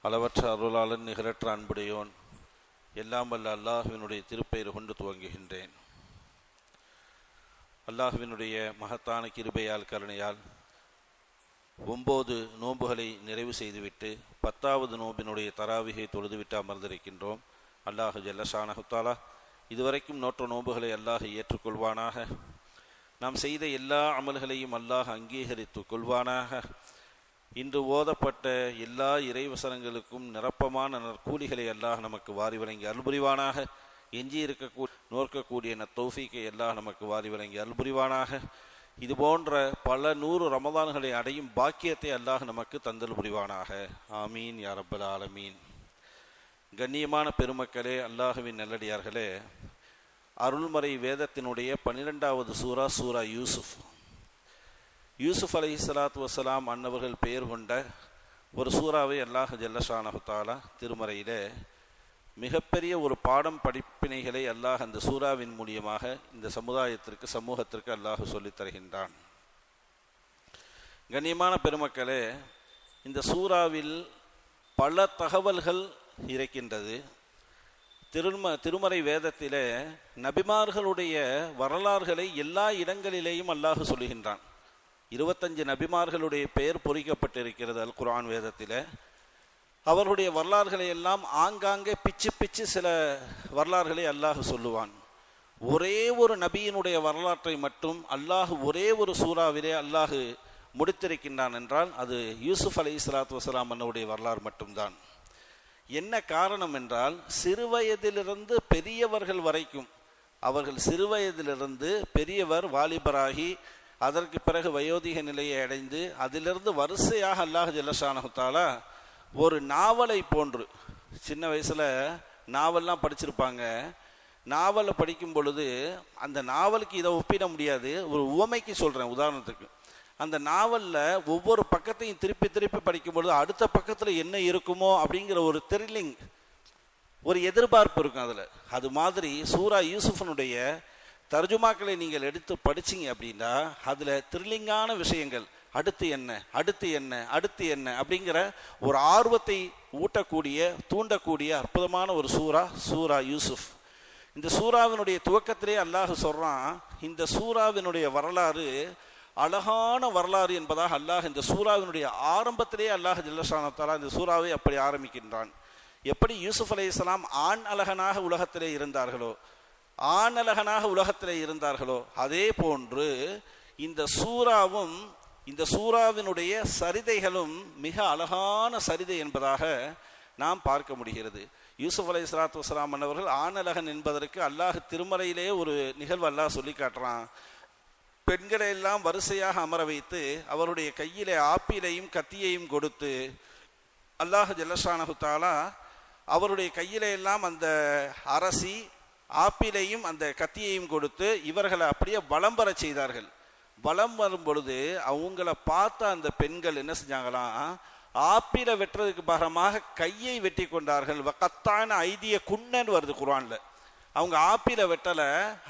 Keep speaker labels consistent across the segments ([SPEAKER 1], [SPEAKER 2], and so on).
[SPEAKER 1] அளவற்ற அருளாளன் நிகரற்ற அன்புடையோன் எல்லாம் வல்ல அல்லாஹுவினுடைய திருப்பெயர் கொண்டு துவங்குகின்றேன். அல்லாஹுவினுடைய மகத்தான கிருபையால் கருணையால் 9 நோன்புகளை நிறைவு செய்துவிட்டு 10வது நோம்பினுடைய தராவிகை தொழுதுவிட்டு அமர்ந்திருக்கின்றோம். அல்லாஹு ஜல்லஷானஹு தஆலா இதுவரைக்கும் நோற்ற நோன்புகளை அல்லாஹ் ஏற்றுக்கொள்வானாக. நாம் செய்த எல்லா அமல்களையும் அல்லாஹ் அங்கீகரித்து கொள்வானாக. இன்று ஓதப்பட்ட எல்லா இறைவசனங்களுக்கும் நிரப்பமான நற்கூலிகளை அல்லாஹ் நமக்கு வாரி வழங்கி அருள்புரிவானாக. எஞ்சி நோக்கக்கூடிய தௌஃபீக்கை அல்லாஹ் நமக்கு வாரி வழங்கி அருள்புரிவானாக. இது போன்ற பல 100 ரமதான்களை அடையும் பாக்கியத்தை அல்லாஹ் நமக்கு தந்தல் புரிவானாக. ஆமீன் யா ரப்பல் ஆலமீன். கண்ணியமான பெருமக்களே, அல்லாஹுவின் நல்லடியார்களே, அருள்மறை வேதத்தினுடைய 12வது சூரா யூசுப் அலைஹிஸ்ஸலாத்து வஸ்ஸலாம் அன்னவர்கள் பெயர் கொண்ட ஒரு சூறாவை அல்லாஹ் ஜல்லஷானஹு தஆலா திருமறையிலே மிகப்பெரிய ஒரு பாடம் படிப்பினைகளை அல்லாஹ் அந்த சூறாவின் மூலியமாக இந்த சமூகத்திற்கு அல்லாஹ் சொல்லித் தருகின்றான். கண்ணியமான பெருமக்களே, இந்த சூறாவில் பல தகவல்கள் இருக்கின்றது. திருமறை வேதத்திலே நபிமார்களுடைய வரலாறுகளை எல்லா இடங்களிலேயும் அல்லாஹ் சொல்லுகின்றான். 25 நபிமார்களுடைய பெயர் பொறிக்கப்பட்டிருக்கிறது அல் குர்ஆன் வேதத்தில். அவர்களுடைய வரலாறுகளை எல்லாம் ஆங்காங்கே பிச்சு சில வரலாறுகளை அல்லாஹ் சொல்லுவான். ஒரே ஒரு நபியினுடைய வரலாற்றை மட்டும் அல்லாஹ் ஒரே ஒரு சூறாவிலே அல்லாஹ் முடித்திருக்கின்றான் என்றால் அது யூசுப் அலைஹிஸ்ஸலாத்து வஸ்ஸலாம் அன்னவருடைய வரலாறு மட்டும்தான். என்ன காரணம் என்றால், சிறுவயதிலிருந்து பெரியவர்கள் வரைக்கும், அவர்கள் சிறுவயதிலிருந்து பெரியவர் வாலிபராகி அதற்கு பிறகு வயோதிக நிலையை அடைந்து அதிலிருந்து வரிசையாக அல்லாஹ் ஜல்லஷானஹு தஆலா ஒரு நாவலை போன்று, சின்ன வயசுல நாவல்லாம் படிச்சிருப்பாங்க, நாவலை படிக்கும் பொழுது அந்த நாவலுக்கு இதை ஒப்பிட முடியாது. ஒரு உவமைக்கு சொல்றேன், உதாரணத்துக்கு, அந்த நாவல்ல ஒவ்வொரு பக்கத்தையும் திருப்பி படிக்கும் பொழுது அடுத்த பக்கத்துல என்ன இருக்குமோ அப்படிங்கிற ஒரு த்ரில்லிங், ஒரு எதிர்பார்ப்பு இருக்கும் அதுல. அது மாதிரி சூரா யூசுஃபனுடைய தர்ஜுமாக்களை நீங்கள் எடுத்து படிச்சிங்க அப்படின்னா அதுல த்ரில்லிங்கான விஷயங்கள், அடுத்து என்ன அப்படிங்கிற ஒரு ஆர்வத்தை தூண்டக்கூடிய அற்புதமான ஒரு சூரா யூசுப். இந்த சூறாவினுடைய துவக்கத்திலே அல்லாஹ் சொல்றான், இந்த சூறாவினுடைய வரலாறு அழகான வரலாறு என்பதாக அல்லாஹ் இந்த சூறாவினுடைய ஆரம்பத்திலே அல்லாஹ் ஜல்லஷானஹு தஆலா இந்த சூறாவை அப்படி ஆரம்பிக்கின்றான். எப்படி யூசுப் அலைஹிஸ்ஸலாம் ஆண் அழகனாக உலகத்திலே இருந்தார்களோ அதே போன்று இந்த சூறாவினுடைய சரிதைகளும் மிக அழகான சரிதை என்பதாக நாம் பார்க்க முடிகிறது. யூசுப் அலைஹிஸ்ஸலாத்து வஸ்ஸலாம் அன்னவர்கள் ஆணழகன் என்பதற்கு அல்லாஹ் திருமறையிலே ஒரு நிகழ்வு அல்லாஹ் சொல்லி காட்டுறான். பெண்களை எல்லாம் வரிசையாக அமர வைத்து அவருடைய கையிலே ஆப்பிலையும் கத்தியையும் கொடுத்து அல்லாஹ் ஜல்லஷானஹு தஆலா அவருடைய கையிலே எல்லாம் அந்த அரசி ஆப்பிலையும் அந்த கத்தியையும் கொடுத்து இவர்களை அப்படியே வலம் வர செய்தார்கள். வலம் வரும் பொழுது அவங்கள பார்த்த அந்த பெண்கள் என்ன செஞ்சாங்களாம், ஆப்பில வெட்டுறதுக்கு பகரமாக கையை வெட்டி கொண்டார்கள். கத்தான ஐதிய குன்னன் வருது குர்ஆன்ல. அவங்க ஆப்பில வெட்டல,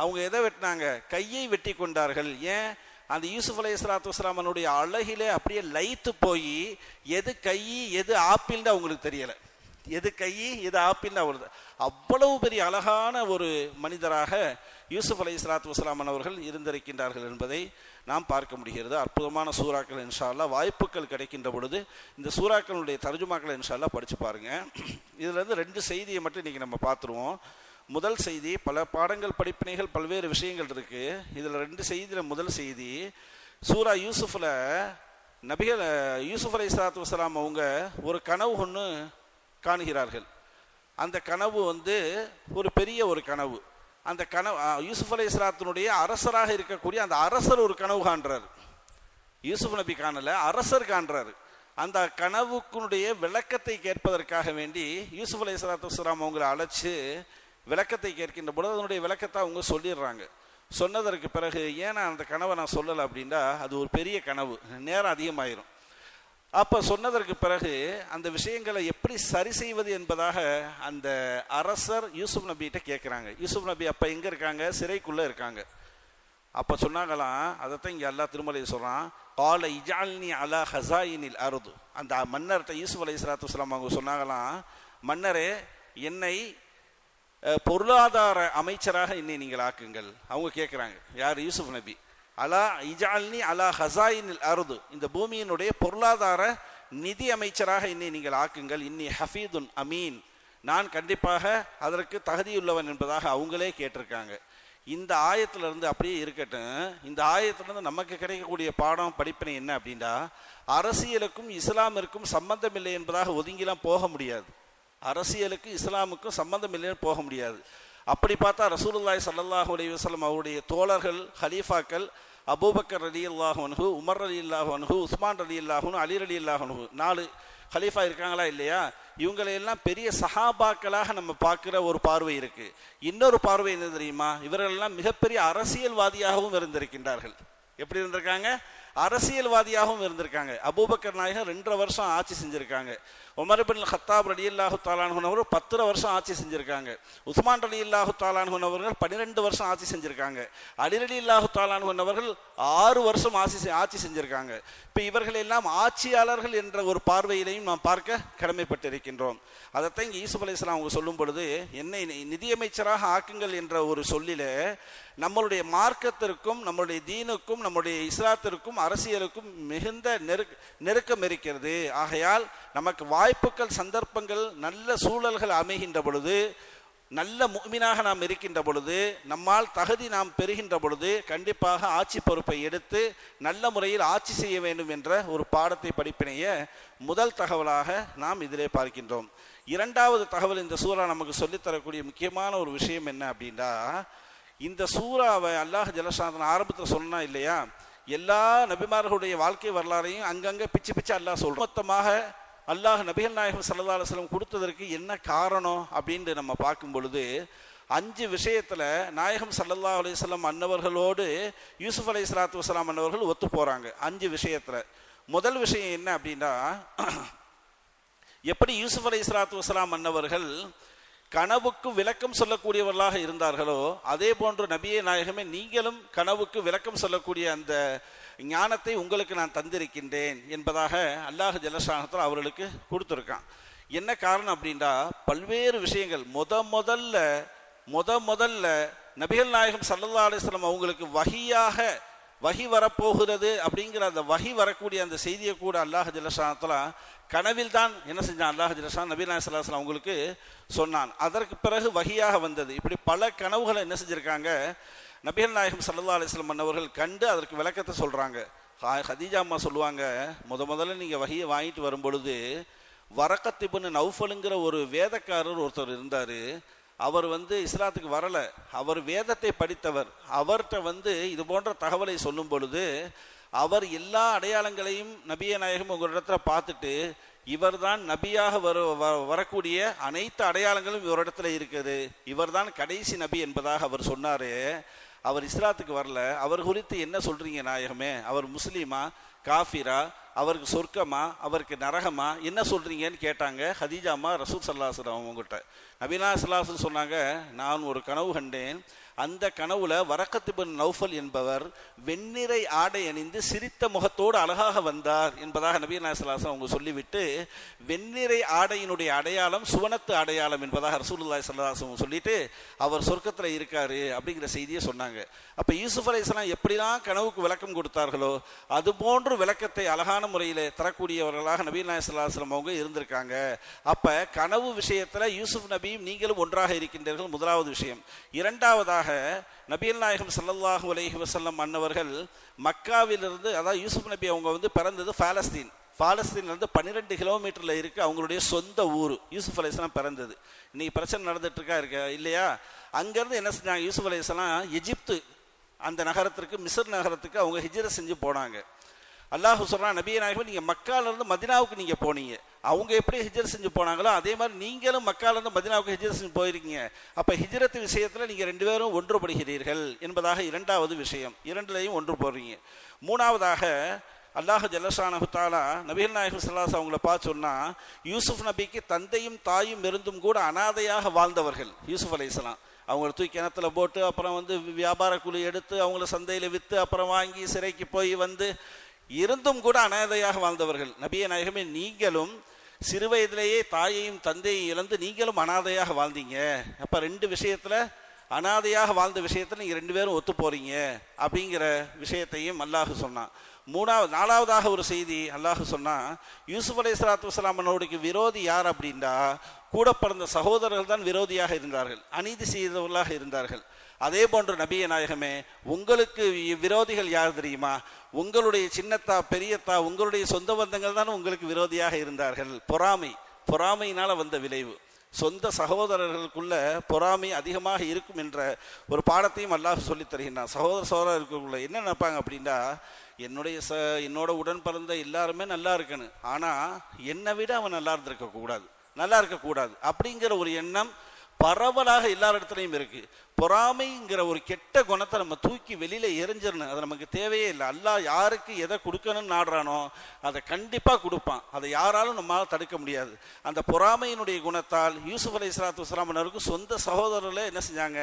[SPEAKER 1] அவங்க எதை வெட்டினாங்க, கையை வெட்டி கொண்டார்கள். ஏன், அந்த யூசுப் அலைஹிஸ்ஸலாத்து வஸ்ஸலாமனுடைய அழகிலே அப்படியே லயித்து போய் எது கை எது ஆப்பிள்னு அவங்களுக்கு தெரியல, எது கை எது ஆப்பிள்னு அவருக்கு. அவ்வளவு பெரிய அழகான ஒரு மனிதராக யூசுப் அலைஹிஸ்ஸலாத்து வஸ்ஸலாம் அவர்கள் இருந்திருக்கின்றார்கள் என்பதை நாம் பார்க்க முடிகிறது. அற்புதமான சூறாக்கள், இன்ஷா அல்லாஹ் வாய்ப்புகள் கிடைக்கின்ற பொழுது இந்த சூறாக்களுடைய தர்ஜுமாக்களை இன்ஷா அல்லாஹ் படிச்சு பாருங்க. இதுல இருந்து 2 செய்தியை மட்டும் இன்னைக்கு நம்ம பார்த்துருவோம். முதல் செய்தி, பல பாடங்கள் படிப்பினைகள் பல்வேறு விஷயங்கள் இருக்கு. இதுல 2 செய்தியில முதல் செய்தி, சூரா யூசுஃப்ல நபிகள் யூசுப் அலைஹிஸ்ஸலாத்து வஸ்ஸலாம் அவங்க ஒரு கனவு ஒன்று காணுகிறார்கள். அந்த கனவு ஒரு பெரிய ஒரு கனவு. அந்த கனவு யூசுப் அலைஹிஸ்ஸலாத்தினுடைய அரசராக இருக்கக்கூடிய அந்த அரசர் ஒரு கனவு காண்றாரு. யூசுப் நபி காணல, அரசர் காண்றாரு. அந்த கனவுக்குடைய விளக்கத்தை கேட்பதற்காக வேண்டி யூசுப் அலைஹிஸ்ஸலாத்து வஸ்ஸலாம் அவங்களை அழைச்சு விளக்கத்தை கேட்கின்ற பொழுது அதனுடைய விளக்கத்தை அவங்க சொல்லிடுறாங்க. சொன்னதற்கு பிறகு, ஏன்னா அந்த கனவை நான் சொல்லலை அப்படின்னா அது ஒரு பெரிய கனவு, நேரம் அதிகமாயிரும். அப்போ சொன்னதற்கு பிறகு அந்த விஷயங்களை எப்படி சரி செய்வது என்பதாக அந்த அரசர் யூசுப் நபிகிட்ட கேட்குறாங்க. யூசுப் நபி அப்போ எங்கே இருக்காங்க, சிறைக்குள்ளே இருக்காங்க. அப்போ சொன்னாங்களாம், அதைத்தான் இங்கே அல்லாஹ் திருமலையில் சொல்கிறான், கால இஜால்னி அலா ஹசாயினில் அருது. அந்த மன்னர்கிட்ட யூசுப் அலைஹிஸ்ஸலாத்து வஸ்ஸலாம் அவங்க சொன்னாங்களாம், மன்னரே என்னை பொருளாதார அமைச்சராக என்னை நீங்கள் ஆக்குங்கள். அவங்க கேட்குறாங்க, யார்? யூசுப் நபி. அலா இஜால்னி அலா ஹசாயினில் அருது, இந்த பூமியினுடைய பொருளாதார நிதி அமைச்சராக என்னை நீங்கள் ஆக்குங்கள். இன்னி ஹஃபீதுன் அமீன், நான் கண்டிப்பாக அதற்கு தகுதியுள்ளவன் என்பதாக அவங்களே கேட்டிருக்காங்க. இந்த ஆயத்திலிருந்து அப்படியே இருக்கட்டும், இந்த ஆயத்திலிருந்து நமக்கு கிடைக்கக்கூடிய பாடம் படிப்பினை என்ன அப்படின்னா, அரசியலுக்கும் இஸ்லாமிற்கும் சம்பந்தம் இல்லை என்பதாக ஒதுங்கிலாம் போக முடியாது. அரசியலுக்கு இஸ்லாமுக்கும் சம்பந்தம் இல்லைன்னு போக முடியாது. அப்படி பார்த்தா ரசூலுல்லாஹி ஸல்லல்லாஹு அலைஹி வஸல்லம் அவருடைய தோழர்கள் ஹலீஃபாக்கள் அபூபக்கர் ரலியல்லாஹு அன்ஹு, உமர் ரலியல்லாஹு அன்ஹு, உஸ்மான் ரலியல்லாஹு அன்ஹு, அலி ரலியல்லாஹு அன்ஹு, 4 ஹலீஃபா இருக்காங்களா இல்லையா? இவங்களையெல்லாம் பெரிய சஹாபாக்களாக நம்ம பார்க்குற ஒரு பார்வை இருக்கு. இன்னொரு பார்வை என்ன தெரியுமா? இவர்களெல்லாம் மிகப்பெரிய அரசியல்வாதியாகவும் இருந்திருக்கின்றார்கள். எப்படி இருந்திருக்காங்க? அரசியல்வாதியாகவும் இருந்திருக்காங்க. அபூபக்கர் நாயகம் 2.5 வருஷம் ஆட்சி செஞ்சிருக்காங்க. உமர் இப்னு கத்தாப் ரலியல்லாஹு தஆலா அன்ஹு அவர்கள் 10 வருஷம் ஆட்சி செஞ்சிருக்காங்க. உஸ்மான் ரலியல்லாஹு தஆலா அன்ஹு அவர்கள் 12 வருஷம் ஆட்சி செஞ்சிருக்காங்க. அலி ரலியல்லாஹு தஆலா அன்ஹு அவர்கள் 6 வருஷம் ஆட்சி செஞ்சிருக்காங்க. இப்போ இவர்கள் எல்லாம் ஆட்சியாளர்கள் என்ற ஒரு பார்வையிலையும் நாம் பார்க்க கடமைப்பட்டிருக்கின்றோம். அதைத்தான் இங்கே யூசுப் அலைஹிஸ்ஸலாம் அவங்க சொல்லும் பொழுது, என்னை நிதியமைச்சராக ஆக்குங்கள் என்ற ஒரு சொல்லில நம்மளுடைய மார்க்கத்திற்கும் நம்மளுடைய தீனுக்கும் நம்முடைய இஸ்லாத்திற்கும் அரசியலுக்கும் மிகுந்த நெருக்கம் இருக்கிறது. ஆகையால் நமக்கு வாய்ப்புகள், சந்தர்ப்பங்கள், நல்ல சூழல்கள் அமைகின்ற பொழுது, நல்ல முஃமினாக நாம் இருக்கின்ற பொழுது, நம்மால் தகுதி நாம் பெறுகின்ற பொழுது கண்டிப்பாக ஆட்சி பொறுப்பை எடுத்து நல்ல முறையில் ஆட்சி செய்ய வேண்டும் என்ற ஒரு பாடத்தை படிப்பினைய முதல் தகவலாக நாம் இதிலே பார்க்கின்றோம். இரண்டாவது தகவல், இந்த சூரா நமக்கு சொல்லித்தரக்கூடிய முக்கியமான ஒரு விஷயம் என்ன அப்படின்னா, இந்த சூறாவை அல்லாஹ் ஜல்லஷான் ஆரம்பத்தில் சொன்னா இல்லையா, எல்லா நபிமார்களுடைய வாழ்க்கை வரலாறையும் அங்கங்கே பிச்சு அல்லாஹ் சொல்றோம். மொத்தமாக அல்லாஹ் நபிகள் நாயகம் ஸல்லல்லாஹு அலைஹி வஸல்லம் கொடுத்ததற்கு என்ன காரணம் அப்படின்னு நம்ம பார்க்கும் பொழுது 5 விஷயத்துல நாயகம் ஸல்லல்லாஹு அலைஹி வஸல்லம் அன்னவர்களோடு யூசுப் அலைஹிஸ்ஸலாத்து வஸ்ஸலாம் அன்னவர்கள் ஒத்து போறாங்க. 5 விஷயத்துல முதல் விஷயம் என்ன அப்படின்னா, எப்படி யூசுப் அலைஹிஸ்ஸலாத்து வஸ்ஸலாம் அன்னவர்கள் கனவுக்கு விளக்கம் சொல்லக்கூடியவர்களாக இருந்தார்களோ, அதே போன்று நபியே நாயகமே நீங்களும் கனவுக்கு விளக்கம் சொல்லக்கூடிய அந்த ஞானத்தை உங்களுக்கு நான் தந்திருக்கின்றேன் என்பதாக அல்லாஹ் ஜல்லஷானஹு அவர்களுக்கு கொடுத்துருக்கான். என்ன காரணம் அப்படின்னா, பல்வேறு விஷயங்கள் முதல்ல நபிகள் நாயகம் ஸல்லல்லாஹு அலைஹி வஸல்லம் அவங்களுக்கு வஹி வரப்போகிறது அப்படிங்கிற அந்த வஹி வரக்கூடிய அந்த செய்தியை கூட அல்லாஹ் ஜல்லஷானஹு கனவில் தான் என்ன செஞ்சான்? அல்லாஹ் ஜல்லஷான் நபி நாயகம் ஸல்லல்லாஹு அலைஹி வஸல்லம் அவங்களுக்கு சொன்னான். அதற்கு பிறகு வஹியாக வந்தது. இப்படி பல கனவுகளை என்ன செஞ்சிருக்காங்க? நபிகள் நாயகம் ஸல்லல்லாஹு அலைஹி வஸல்லம் அவர்கள் கண்டு அதற்கு விளக்கத்தை சொல்றாங்க. ஹதீஜா அம்மா சொல்லுவாங்க, முதல்ல நீங்க வஹியை வாங்கிட்டு வரும் பொழுது வரக்கத் இப்னு நௌஃபலுங்கிற ஒரு வேதக்காரர் ஒருத்தர் இருந்தாரு. அவர் இஸ்லாத்துக்கு வரல, அவர் வேதத்தை படித்தவர். அவர்கிட்ட இது போன்ற தகவலை சொல்லும் பொழுது அவர் எல்லா அடையாளங்களையும் நபிய நாயகம் உங்களிடத்துல பார்த்துட்டு, இவர் தான் நபியாக வரக்கூடிய அனைத்து அடையாளங்களும் இவரிடத்துல இருக்குது, இவர் தான் கடைசி நபி என்பதாக அவர் சொன்னாரு. அவர் இஸ்லாத்துக்கு வரல, அவர் குறித்து என்ன சொல்றீங்க நாயகமே? அவர் முஸ்லீமா, காஃபிரா, அவருக்கு சொர்க்கமா, அவருக்கு நரகமா, என்ன சொல்றீங்கன்னு கேட்டாங்க ஹதீஜா அம்மா ரசூல் ஸல்லல்லாஹு அலைஹி வஸல்லம் அவங்ககிட்ட. நபினா ஸல்லல்லாஹு அலைஹி வஸல்லம் சொன்னாங்க, நான் ஒரு கனவு கண்டேன். அந்த கனவுல வரக்கத் இப்னு நௌஃபல் என்பவர் வெண்ணிறை ஆடை அணிந்து சிரித்த முகத்தோடு அழகாக வந்தார் என்பதாக நபி ஸல்லல்லாஹு அலைஹி வஸல்லம் அவங்க சொல்லிவிட்டு, வெண்ணிறை ஆடையினுடைய அடையாளம் சுவனத்து அடையாளம் என்பதாக ரசூலுல்லாஹி ஸல்லல்லாஹு அலைஹி வஸல்லம் சொல்லிட்டு அவர் சொர்க்கத்துல இருக்காரு அப்படிங்கிற செய்தியை சொன்னாங்க. அப்ப யூசுப் அலைஹிஸ்ஸலாம் எப்படிலாம் கனவுக்கு விளக்கம் கொடுத்தார்களோ அது போன்று விளக்கத்தை அழகான முறையில் தரக்கூடியவர்களாக நபி ஸல்லல்லாஹு அலைஹி வஸல்லம் அவங்க இருந்திருக்காங்க. அப்ப கனவு விஷயத்துல யூசுப் நபியும் நீங்களும் ஒன்றாக இருக்கின்றீர்கள், முதலாவது விஷயம். இரண்டாவதாக நபிகள் நாயகம் ஸல்லல்லாஹு அலைஹி வஸல்லம் அன்னவர்கள் மக்காவிலிருந்து, அதாவது யூசுப் நபி அவங்க பிறந்தது பாலஸ்தீன்ல 12 கிலோமீட்டர்ல இருக்கு அவங்களுடைய சொந்த ஊர். யூசுப் அலைஹிஸ்ஸலாம் பிறந்தது. இன்னைக்கு பிரச்சனை நடந்துட்டு இருக்கா இல்லையா? அங்கிருந்து என்ன செஞ்சாங்க? யூசுப் அலைஹிஸ்ஸலாம் எகிப்து அந்த நகரத்திற்கு, மிஸ்ர் நகரத்துக்கு அவங்க ஹிஜ்ரத் செஞ்சு போனாங்க. அல்லாஹ் சொல்றான், நபியே நாயகம் நீங்க மக்கால இருந்து மதினாவுக்கு நீங்க போனீங்க, அவங்க எப்படி ஹிஜ்ரத் செஞ்சு போனாங்களோ அதே மாதிரி நீங்களும் மக்கால இருந்து மதினாவுக்கு ஹிஜ்ரத் செஞ்சு போயிருக்கீங்க. அப்ப ஹிஜ்ரத் விஷயத்துல நீங்க 2 பேரும் ஒன்றுபடுகிறீர்கள் என்பதாக இரண்டாவது விஷயம். 2லையும் ஒன்று போறீங்க. மூணாவதாக அல்லாஹ் ஜல்லஷானஹு தஆலா நபிகள் நாயகம் ஸல்லல்லாஹு அலைஹி வஸல்லம் அவங்கள பார்த்து சொன்னா, யூசுப் நபிக்கு தந்தையும் தாயும் இருந்தும் கூட அனாதையாக வாழ்ந்தவர்கள் யூசுப் அலைஹிஸ்ஸலாம். அவங்கள தூக்கி கிணத்துல போட்டு அப்புறம் வியாபார கூலி எடுத்து அவங்கள சந்தையில விற்று அப்புறம் வாங்கி சிறைக்கு போய் இருந்தும் கூட அனாதையாக வாழ்ந்தவர்கள். நபியே நாயகமே, நீங்களும் சிறு வயதிலேயே தாயையும் தந்தையையும் இழந்து நீங்களும் அனாதையாக வாழ்ந்தீங்க. அப்ப 2 விஷயத்துல, அனாதையாக வாழ்ந்த விஷயத்துல நீங்க 2 பேரும் ஒத்து போறீங்க அப்படிங்கிற விஷயத்தையும் அல்லாஹ் சொன்னான். 4வதாக ஒரு செய்தி அல்லாஹ் சொன்னா, யூசுப் அலைஹிஸ்ஸலாத்து வஸ்ஸலாம் அவர்களுக்கு விரோதி யார் அப்படின்னா, கூட பிறந்த சகோதரர்கள் தான் விரோதியாக இருந்தார்கள், அநீதி செய்தவர்களாக இருந்தார்கள். அதே போன்று நபிய நாயகமே, உங்களுக்கு விரோதிகள் யார் தெரியுமா? உங்களுடைய சின்னத்தா பெரியத்தா, உங்களுடைய சொந்த பந்தங்கள் தான் உங்களுக்கு விரோதியாக இருந்தார்கள். பொறாமையினால வந்த விளைவு. சொந்த சகோதரர்களுக்குள்ள பொறாமை அதிகமாக இருக்கும் என்ற ஒரு பாடத்தையும் அல்லாஹ் சொல்லித் தருகின்றான். சகோதரர்களுக்குள்ள என்ன நினைப்பாங்க அப்படின்னா, என்னோட உடன் பிறந்த எல்லாருமே நல்லா இருக்கணும், ஆனா என்னை விட அவன் நல்லா இருக்க கூடாது அப்படிங்கிற ஒரு எண்ணம் பரவலாக எல்லாரிடத்துலையும் இருக்கு. பொறாமைங்கிற ஒரு கெட்ட குணத்தை நம்ம தூக்கி வெளியில எரிஞ்சிடணும். அது நமக்கு தேவையே இல்லை. அல்லாஹ் யாருக்கு எதை கொடுக்கணும்னு நாடுறானோ அதை கண்டிப்பா கொடுப்பான். அதை யாராலும் நம்மளால தடுக்க முடியாது. அந்த பொறாமையினுடைய குணத்தால் யூசுப் அலைஹிஸ்ஸலாத்து வஸ்ஸலாம் அவர்களுக்கு சொந்த சகோதரர்களே என்ன செஞ்சாங்க?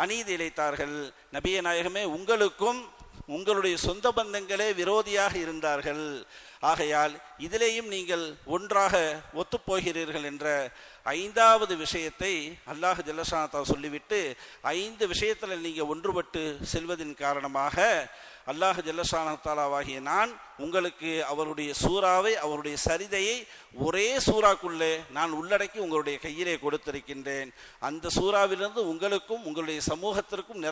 [SPEAKER 1] அநீதி இழைத்தார்கள். நபியே நாயகமே, உங்களுக்கும் உங்களுடைய சொந்த பந்தங்களே விரோதியாக இருந்தார்கள். ஆகையால் இதிலேயும் நீங்கள் ஒன்றாக ஒத்துப்போகிறீர்கள் என்ற 5வது விஷயத்தை அல்லாஹ் ஜல்லஷானஹு சொல்லிவிட்டு, 5 விஷயத்தில் நீங்கள் ஒன்றுபட்டு செல்வதின் காரணமாக அல்லாஹ் ஜல்லஷானஹு தஆலாவாகிய நான் உங்களுக்கு அவருடைய சூறாவை, அவருடைய சரிதையை ஒரே சூறாக்குள்ளே நான் உள்ளடக்கி உங்களுடைய கையிலே கொடுத்திருக்கின்றேன். அந்த சூறாவிலிருந்து உங்களுக்கும் உங்களுடைய சமூகத்திற்கும்